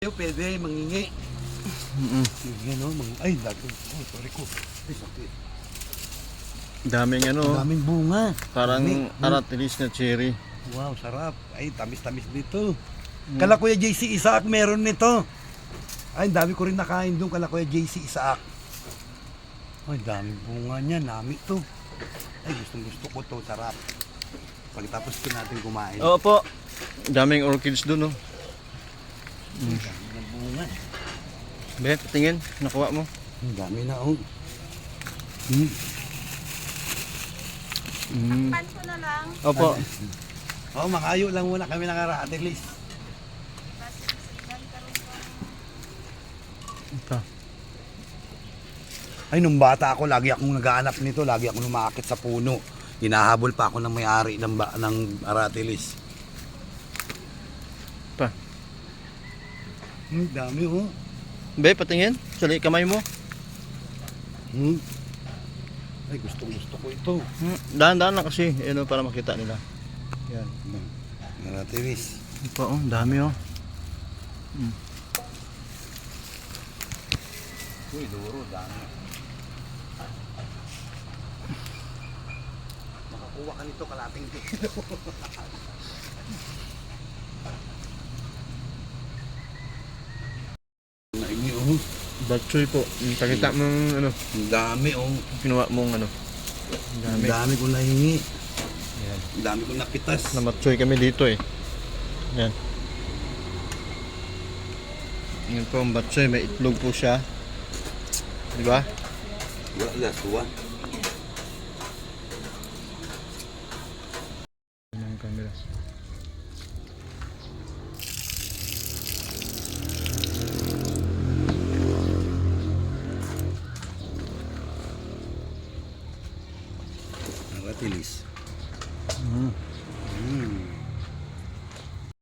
Pwede mangingi. Yan o, ay, lagi. Oh, sorry ko. Ay, sakit. Daming Daming bunga. parang aratilis na cherry. Wow, sarap. Ay, tamis-tamis dito. Kala Kuya JC Isaac meron nito. Ay, dami ko rin nakain doon kala Kuya JC Isaac. Ay, daming bunga niya. Nami to. Ay, gustong-gusto ko to. Sarap. Pagtapos ko natin kumain. Oo po. Daming orchids dun, oh. Ang dami ng bunga. Bet, tingin. Nakuha mo. Ang dami na, oh. Pan ko na lang. Opo. Oh, makayo lang muna kami nakara-atelis. Ito. Ay, nung bata ako, lagi akong nagaanap nito. Lagi akong lumakit sa puno. Hinahabol pa ako ng may-ari ng aratilis. Pa. Dami, oh. Be, patingin. Sali kamay mo. Ay, gustong-gusto ko ito. Dahan-dahan lang kasi. Ano, para makita nila. Yan. Aratilis. Ito, oh. Dami, oh. Uy, duro, dami. Makakuha ka nito kalating kilo. Naingi, oh. Batchoy po. Pakita mong ano. Ang dami, oh. Kinuha mong ano. Ang dami kong nahingi. Yan. Ang dami kong napitas. Namatchoy kami dito eh. Yan. Yan po ang batchoy. May itlog po siya. Diba? Wala na, suwa. Yan ang camera. Aratilis. Mm.